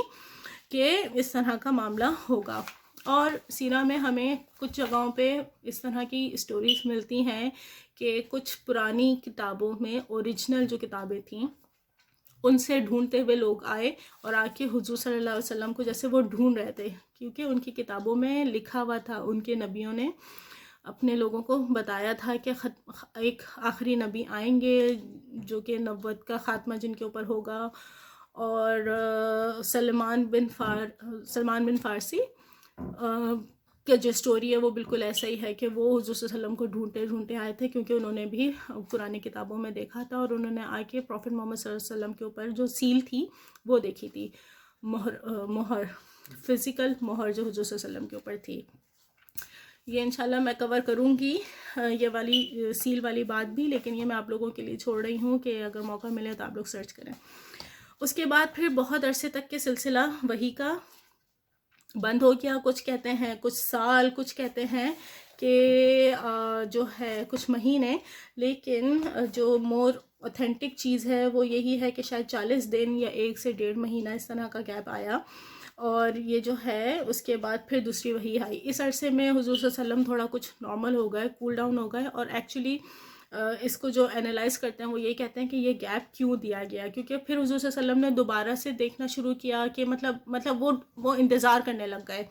کہ اس طرح کا معاملہ ہوگا. اور سیرہ میں ہمیں کچھ جگہوں پہ اس طرح کی اسٹوریز ملتی ہیں کہ کچھ پرانی کتابوں میں اوریجنل جو کتابیں تھیں ان سے ڈھونڈتے ہوئے لوگ آئے اور آ کے حضور صلی اللہ علیہ وسلم کو جیسے وہ ڈھونڈ رہے تھے، کیونکہ ان کی کتابوں میں لکھا ہوا تھا، ان کے نبیوں نے اپنے لوگوں کو بتایا تھا کہ ایک آخری نبی آئیں گے جو کہ نبوت کا خاتمہ جن کے اوپر ہوگا. اور سلمان بن فارسی کہ جو سٹوری ہے وہ بالکل ایسا ہی ہے کہ وہ حضور صلی اللہ علیہ وسلم کو ڈھونڈتے آئے تھے، کیونکہ انہوں نے بھی پرانی کتابوں میں دیکھا تھا اور انہوں نے آ کے پروفٹ محمد صلی اللہ علیہ وسلم کے اوپر جو سیل تھی وہ دیکھی تھی، مہر فزیکل مہر جو حضور صلی اللہ علیہ وسلم کے اوپر تھی. یہ انشاءاللہ میں کور کروں گی یہ والی سیل والی بات بھی، لیکن یہ میں آپ لوگوں کے لیے چھوڑ رہی ہوں کہ اگر موقع ملے تو آپ لوگ سرچ کریں. اس کے بعد پھر بہت عرصے تک کے سلسلہ وحی کا بند ہو گیا. کچھ کہتے ہیں کچھ سال، کچھ کہتے ہیں کہ جو ہے کچھ مہینے، لیکن جو مور اوتھینٹک چیز ہے وہ یہی ہے کہ شاید 40 دن یا 1 سے 1.5 مہینہ اس طرح کا گیپ آیا، اور یہ جو ہے اس کے بعد پھر دوسری وحی آئی. اس عرصے میں حضور صلی اللہ علیہ وسلم تھوڑا کچھ نارمل ہو گئے، کول ڈاؤن ہو گئے. اور ایکچولی اس کو جو انالائز کرتے ہیں وہ یہ کہتے ہیں کہ یہ گیپ کیوں دیا گیا، کیونکہ پھر حضور صلی اللہ علیہ وسلم نے دوبارہ سے دیکھنا شروع کیا کہ مطلب وہ انتظار کرنے لگ گئے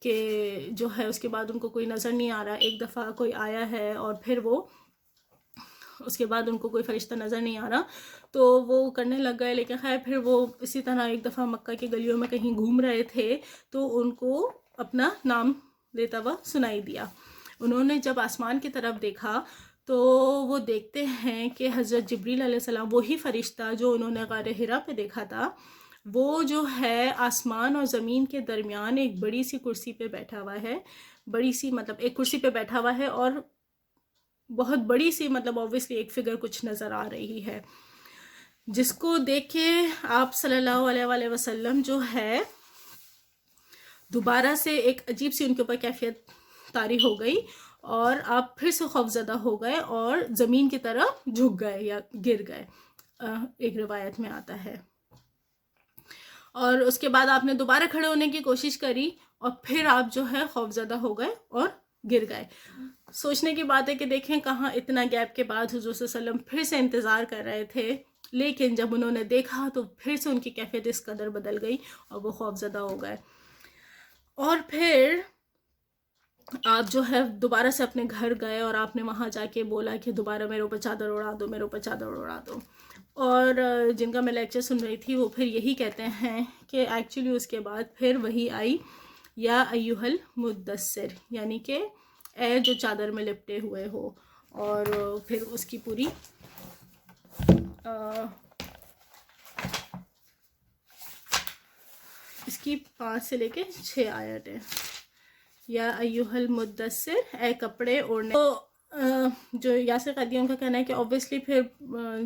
کہ جو ہے اس کے بعد ان کو کوئی نظر نہیں آ رہا. ایک دفعہ کوئی آیا ہے اور پھر وہ اس کے بعد ان کو کوئی فرشتہ نظر نہیں آ رہا، تو وہ کرنے لگ گئے. لیکن خیر پھر وہ اسی طرح ایک دفعہ مکہ کی گلیوں میں کہیں گھوم رہے تھے تو ان کو اپنا نام لیتا ہوا سنائی دیا. انہوں نے جب آسمان کی طرف دیکھا تو وہ دیکھتے ہیں کہ حضرت جبریل علیہ السلام، وہی فرشتہ جو انہوں نے غار حرا پہ دیکھا تھا، وہ جو ہے آسمان اور زمین کے درمیان ایک بڑی سی کرسی پہ بیٹھا ہوا ہے. بڑی سی مطلب ایک کرسی پہ بیٹھا ہوا ہے اور بہت بڑی سی مطلب اوبویسلی ایک فگر کچھ نظر آ رہی ہے، جس کو دیکھ کے آپ صلی اللہ علیہ وآلہ وسلم جو ہے دوبارہ سے ایک عجیب سی ان کے اوپر کیفیت طاری ہو گئی اور آپ پھر سے خوفزدہ ہو گئے اور زمین کی طرف جھک گئے یا گر گئے، ایک روایت میں آتا ہے. اور اس کے بعد آپ نے دوبارہ کھڑے ہونے کی کوشش کری اور پھر آپ جو ہے خوفزدہ ہو گئے اور گر گئے. سوچنے کی بات ہے کہ دیکھیں کہاں اتنا گیپ کے بعد حضور صلی اللہ علیہ وسلم پھر سے انتظار کر رہے تھے، لیکن جب انہوں نے دیکھا تو پھر سے ان کی کیفیت اس قدر بدل گئی اور وہ خوفزدہ ہو گئے. اور پھر آپ جو ہے دوبارہ سے اپنے گھر گئے اور آپ نے وہاں جا کے بولا کہ دوبارہ میرے اوپر چادر اڑا دو، میرے اوپر چادر اڑا دو. اور جن کا میں لیکچر سن رہی تھی وہ پھر یہی کہتے ہیں کہ ایکچولی اس کے بعد پھر وہی آئی یا ایھا المدثر، یعنی کہ اے جو چادر میں لپٹے ہوئے ہو. اور پھر اس کی پوری اس کی 5 سے لے کے 6 آیت ہے. یا ایھا المدثر، اے کپڑے اوڑھنے. تو جو یاسر قادیوں کا کہنا ہے کہ اوبویسلی پھر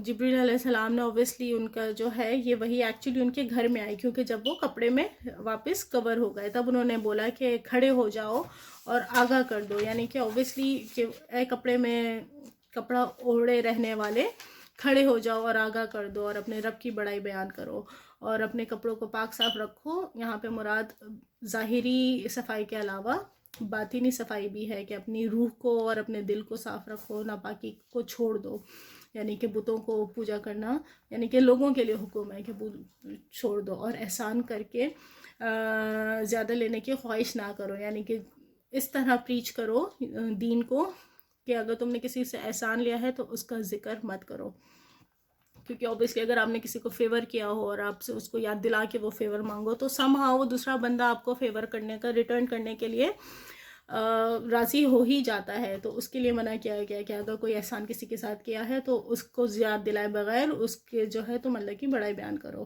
جبریل علیہ السلام نے اوبویسلی ان کا جو ہے یہ وہی ایکچولی ان کے گھر میں آئی، کیونکہ جب وہ کپڑے میں واپس کور ہو گئے تب انہوں نے بولا کہ کھڑے ہو جاؤ اور آگاہ کر دو. یعنی کہ اوبویسلی کہ اے کپڑے میں کپڑا اوڑھے رہنے والے کھڑے ہو جاؤ اور آگاہ کر دو اور اپنے رب کی بڑائی بیان کرو اور اپنے کپڑوں کو پاک صاف رکھو. یہاں پہ مراد ظاہری صفائی کے علاوہ باطنی صفائی بھی ہے کہ اپنی روح کو اور اپنے دل کو صاف رکھو، ناپاکی کو چھوڑ دو. یعنی کہ بتوں کو پوجا کرنا یعنی کہ لوگوں کے لیے حکم ہے کہ چھوڑ دو، اور احسان کر کے زیادہ لینے کی خواہش نہ کرو. یعنی کہ اس طرح پریچ کرو دین کو کہ اگر تم نے کسی سے احسان لیا ہے تو اس کا ذکر مت کرو، کیونکہ اوبیسلی اگر آپ نے کسی کو فیور کیا ہو اور آپ سے اس کو یاد دلا کے وہ فیور مانگو تو سم ہاؤ وہ دوسرا بندہ آپ کو فیور کرنے کا ریٹرن کرنے کے لیے راضی ہو ہی جاتا ہے. تو اس کے لیے منع کیا گیا کہ اگر کوئی احسان کسی کے ساتھ کیا ہے تو اس کو یاد دلائے بغیر اس کے جو ہے تم اللہ کی بڑائی بیان کرو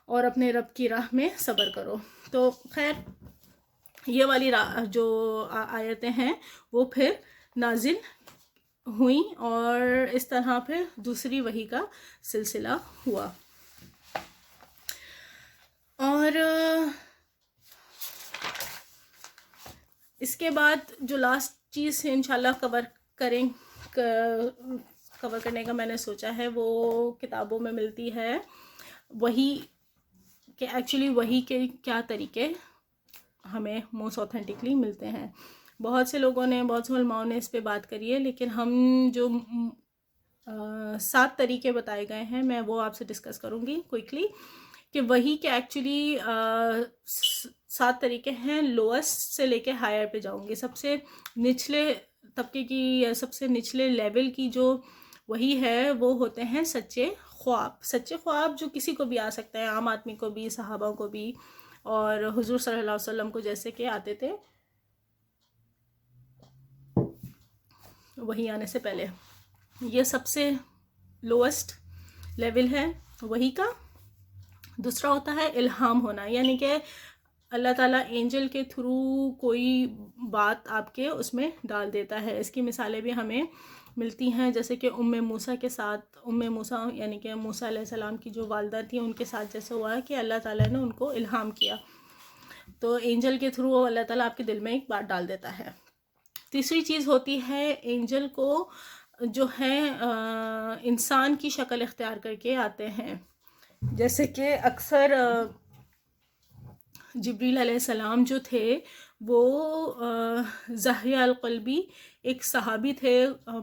اور اپنے رب کی راہ میں صبر کرو. تو خیر یہ والی جو آیتیں ہیں وہ پھر نازل ہوئیں اور اس طرح پھر دوسری وحی کا سلسلہ ہوا. اور اس کے بعد جو لاسٹ چیز انشاءاللہ کور کرنے کا میں نے سوچا ہے وہ کتابوں میں ملتی ہے وحی کہ ایکچولی وحی کے کیا طریقے ہمیں موسٹ اوتھینٹکلی ملتے ہیں. بہت سے لوگوں نے بہت سے علماؤں نے اس پہ بات کری ہے، لیکن ہم جو 7 طریقے بتائے گئے ہیں میں وہ آپ سے ڈسکس کروں گی کوئکلی کہ وہی کہ ایکچولی 7 طریقے ہیں. لوئسٹ سے لے کے ہائر پہ جاؤں گی. سب سے نچلے طبقے کی یا سب سے نچلے لیول کی جو وہی ہے وہ ہوتے ہیں سچے خواب. سچے خواب جو کسی کو بھی آ سکتا ہے، عام آدمی کو بھی، صحابہ کو بھی، اور حضور صلی اللہ علیہ وسلم کو جیسے کہ آتے تھے وہی آنے سے پہلے. یہ سب سے لوئسٹ لیول ہے وہی کا. دوسرا ہوتا ہے الہام ہونا، یعنی کہ اللہ تعالیٰ اینجل کے تھرو کوئی بات آپ کے اس میں ڈال دیتا ہے. اس کی مثالیں بھی ہمیں ملتی ہیں، جیسے کہ موسیٰ کے ساتھ موسیٰ یعنی کہ موسیٰ علیہ السلام کی جو والدہ تھی ان کے ساتھ جیسے ہوا کہ اللہ تعالیٰ نے ان کو الہام کیا، تو اینجل کے تھرو اللہ تعالیٰ آپ کے دل میں ایک بات ڈال دیتا ہے. تیسری چیز ہوتی ہے اینجل کو جو ہے انسان کی شکل اختیار کر کے آتے ہیں. جیسے کہ اکثر جبریل علیہ السلام جو تھے وہ ضحیہ القلبی ایک صحابی تھے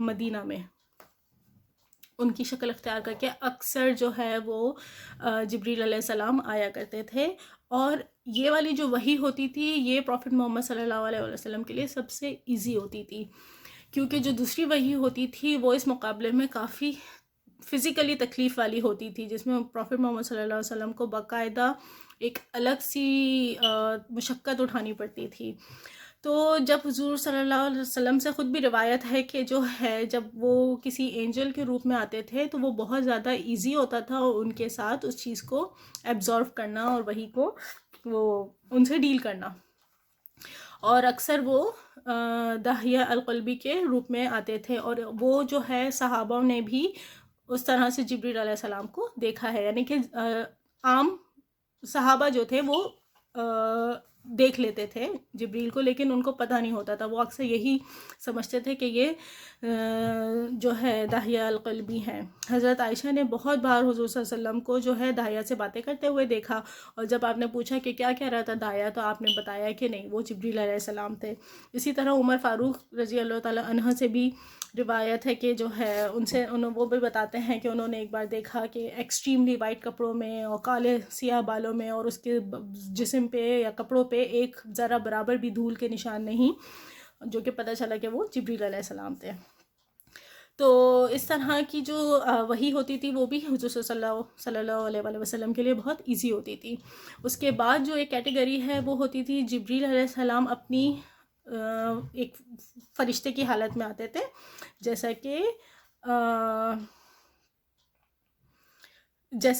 مدینہ میں، ان کی شکل اختیار کر کے اکثر جو ہے وہ جبریل علیہ السلام آیا کرتے تھے. اور یہ والی جو وحی ہوتی تھی یہ پروفٹ محمد صلی اللہ علیہ وسلم کے لیے سب سے ایزی ہوتی تھی، کیونکہ جو دوسری وحی ہوتی تھی وہ اس مقابلے میں کافی فزیکلی تکلیف والی ہوتی تھی، جس میں پروفٹ محمد صلی اللہ علیہ وسلم کو باقاعدہ ایک الگ سی مشقت اٹھانی پڑتی تھی. تو جب حضور صلی اللہ علیہ وسلم سے خود بھی روایت ہے کہ جو ہے جب وہ کسی اینجل کے روپ میں آتے تھے تو وہ بہت زیادہ ایزی ہوتا تھا ان کے ساتھ اس چیز کو ایبزارو کرنا اور وہی کو وہ ان سے ڈیل کرنا. اور اکثر وہ ضحیہ القلبی کے روپ میں آتے تھے، اور وہ جو ہے صحابہ نے بھی اس طرح سے جبریل علیہ السلام کو دیکھا ہے. یعنی کہ عام صحابہ جو تھے وہ دیکھ لیتے تھے جبریل کو، لیکن ان کو پتہ نہیں ہوتا تھا. وہ اکثر یہی سمجھتے تھے کہ یہ جو ہے ضحیہ القلبی ہیں. حضرت عائشہ نے بہت بار حضور صلی اللہ علیہ وسلم کو جو ہے داہیہ سے باتیں کرتے ہوئے دیکھا، اور جب آپ نے پوچھا کہ کیا کہہ رہا تھا داہیہ تو آپ نے بتایا کہ نہیں وہ جبریل علیہ السلام تھے. اسی طرح عمر فاروق رضی اللہ تعالیٰ عنہ سے بھی روایت ہے کہ جو ہے وہ بھی بتاتے ہیں کہ انہوں نے ایک بار دیکھا کہ ایکسٹریملی وائٹ کپڑوں میں اور کالے سیاہ بالوں میں، اور اس کے جسم پہ یا کپڑوں پہ ایک ذرا برابر بھی دھول کے نشان نہیں، جو کہ پتہ چلا کہ وہ جبریل علیہ السلام تھے. تو اس طرح کی جو وحی ہوتی تھی وہ بھی حضور صلی اللہ علیہ وسلم کے لیے بہت ایزی ہوتی تھی. اس کے بعد جو ایک کیٹیگری ہے وہ ہوتی تھی جبریل علیہ السلام اپنی ایک فرشتے کی حالت میں آتے تھے، جیسے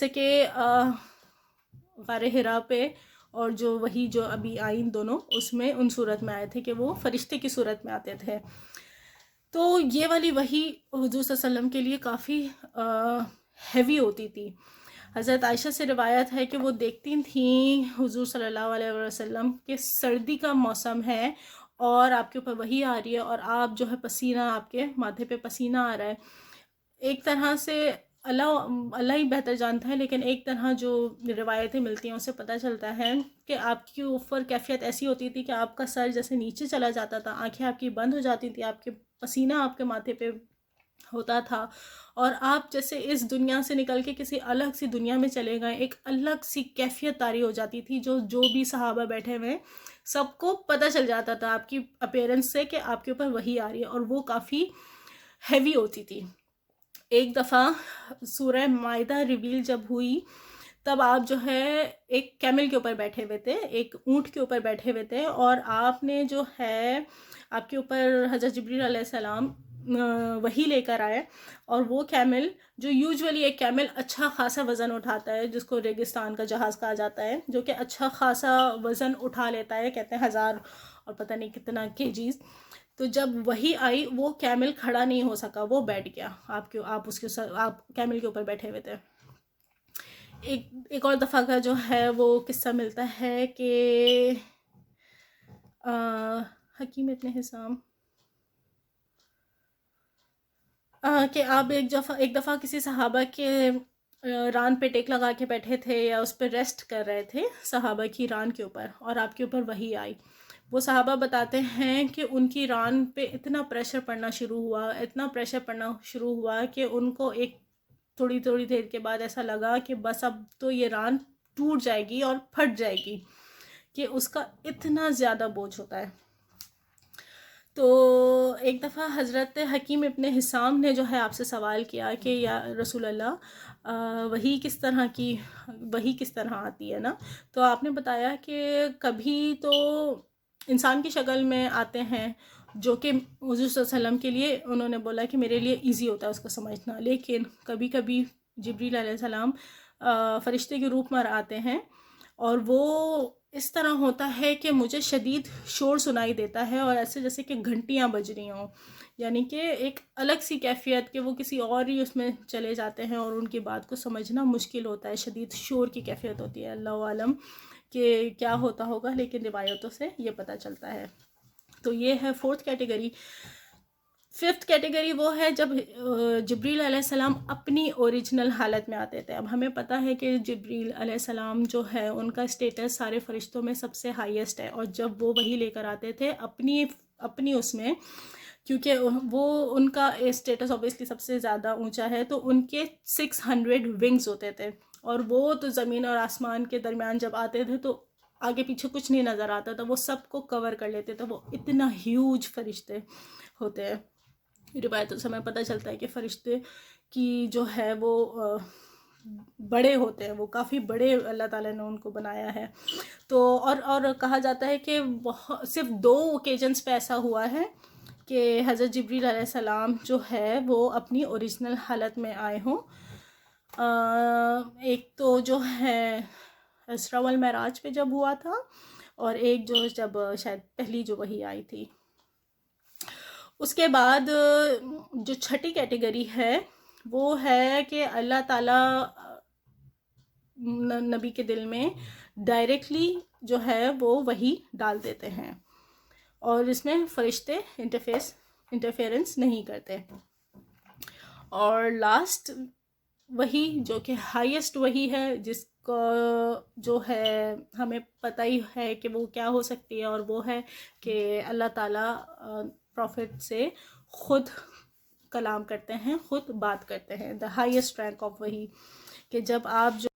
کہ غار حرا پہ اور جو وہی جو ابھی آئی دونوں اس میں ان صورت میں آئے تھے کہ وہ فرشتے کی صورت میں آتے تھے. تو یہ والی وہی حضور صلی اللہ علیہ وسلم کے لیے کافی ہیوی ہوتی تھی. حضرت عائشہ سے روایت ہے کہ وہ دیکھتی تھیں حضور صلی اللہ علیہ وسلم کہ سردی کا موسم ہے اور آپ کے اوپر وحی آ رہی ہے اور آپ جو ہے پسینہ، آپ کے ماتھے پہ پسینہ آ رہا ہے. ایک طرح سے اللہ ہی بہتر جانتا ہے، لیکن ایک طرح جو روایتیں ملتی ہیں اس سے پتہ چلتا ہے کہ آپ کے اوپر کیفیت ایسی ہوتی تھی کہ آپ کا سر جیسے نیچے چلا جاتا تھا، آنکھیں آپ کی بند ہو جاتی تھی، آپ کے پسینہ آپ کے ماتھے پہ ہوتا تھا، اور آپ جیسے اس دنیا سے نکل کے کسی الگ سی دنیا میں چلے گئے. ایک الگ سی کیفیت طاری ہو جاتی تھی جو بھی صحابہ بیٹھے ہوئے سب کو پتہ چل جاتا تھا آپ کی اپیرنس سے کہ آپ کے اوپر وحی آ رہی ہے، اور وہ کافی ہیوی ہوتی تھی. ایک دفعہ سورہ مائدہ ریویل جب ہوئی تب آپ جو ہے ایک کیمل کے اوپر بیٹھے ہوئے تھے، ایک اونٹ کے اوپر بیٹھے ہوئے تھے، اور آپ نے جو ہے آپ کے اوپر حضرت جبریل علیہ السلام وہی لے کر آئے، اور وہ کیمل جو یوجولی ایک کیمل اچھا خاصا وزن اٹھاتا ہے، جس کو ریگستان کا جہاز کہا جاتا ہے، جو کہ اچھا خاصا وزن اٹھا لیتا ہے، کہتے ہیں 1000 اور پتہ نہیں کتنا kgs. تو جب وہی آئی وہ کیمل کھڑا نہیں ہو سکا، وہ بیٹھ گیا، آپ کیمل کے اوپر بیٹھے ہوئے تھے. ایک اور دفعہ کا جو ہے وہ قصہ ملتا ہے کہ حکیم ابن حزام کہ آپ ایک دفعہ کسی صحابہ کے ران پہ ٹیک لگا کے بیٹھے تھے یا اس پہ ریسٹ کر رہے تھے صحابہ کی ران کے اوپر، اور آپ کے اوپر وحی آئی. وہ صحابہ بتاتے ہیں کہ ان کی ران پہ اتنا پریشر پڑنا شروع ہوا کہ ان کو ایک تھوڑی دیر کے بعد ایسا لگا کہ بس اب تو یہ ران ٹوٹ جائے گی اور پھٹ جائے گی، کہ اس کا اتنا زیادہ بوجھ ہوتا ہے. تو ایک دفعہ حضرت حکیم ابن حسام نے جو ہے آپ سے سوال کیا کہ یا رسول اللہ وحی کس طرح آتی ہے نا. تو آپ نے بتایا کہ کبھی تو انسان کی شکل میں آتے ہیں، جو کہ حضور صلی اللہ علیہ وسلم کے لیے انہوں نے بولا کہ میرے لیے ایزی ہوتا ہے اس کو سمجھنا، لیکن کبھی کبھی جبریل علیہ السلام فرشتے کے روپ میں آتے ہیں، اور وہ اس طرح ہوتا ہے کہ مجھے شدید شور سنائی دیتا ہے، اور ایسے جیسے کہ گھنٹیاں بج رہی ہوں، یعنی کہ ایک الگ سی کیفیت کہ وہ کسی اور ہی اس میں چلے جاتے ہیں اور ان کی بات کو سمجھنا مشکل ہوتا ہے. شدید شور کی کیفیت ہوتی ہے، اللہ عالم کہ کیا ہوتا ہوگا، لیکن روایتوں سے یہ پتہ چلتا ہے. تو یہ ہے 4th کیٹیگری. 5th کیٹیگری وہ ہے جب جبریل علیہ السلام اپنی اوریجنل حالت میں آتے تھے. اب ہمیں پتہ ہے کہ جبریل علیہ السلام جو ہے ان کا اسٹیٹس سارے فرشتوں میں سب سے ہائیسٹ ہے، اور جب وہ وہی لے کر آتے تھے اپنی اس میں، کیونکہ وہ ان کا اسٹیٹس اوبیسلی سب سے زیادہ اونچا ہے، تو ان کے 600 ونگز ہوتے تھے، اور وہ تو زمین اور آسمان کے درمیان جب آتے تھے تو آگے پیچھے کچھ نہیں نظر آتا تھا، وہ سب کو کور کر لیتے تھے. وہ اتنا ہیوج فرشتے ہوتے ہیں. روایتوں سے ہمیں پتہ چلتا ہے کہ فرشتے کی جو ہے وہ بڑے ہوتے ہیں، وہ کافی بڑے اللہ تعالیٰ نے ان کو بنایا ہے. تو اور کہا جاتا ہے کہ صرف 2 اوکیجنز پہ ایسا ہوا ہے کہ حضرت جبریل علیہ السلام جو ہے وہ اپنی اوریجنل حالت میں آئے ہوں. ایک تو جو ہے اسراء والمعراج پہ جب ہوا تھا، اور ایک جو جب شاید پہلی جو وحی آئی تھی. اس کے بعد جو 6ٹھی کیٹیگری ہے وہ ہے کہ اللہ تعالیٰ نبی کے دل میں ڈائریکٹلی جو ہے وہ وحی ڈال دیتے ہیں، اور اس میں فرشتے انٹرفیئرنس نہیں کرتے. اور لاسٹ وحی جو کہ ہائیسٹ وحی ہے، جس کو جو ہے ہمیں پتہ ہی ہے کہ وہ کیا ہو سکتی ہے، اور وہ ہے کہ اللہ تعالیٰ پروفٹ سے خود کلام کرتے ہیں، خود بات کرتے ہیں. دا ہائیسٹ رینک آف وحی، کہ جب آپ جو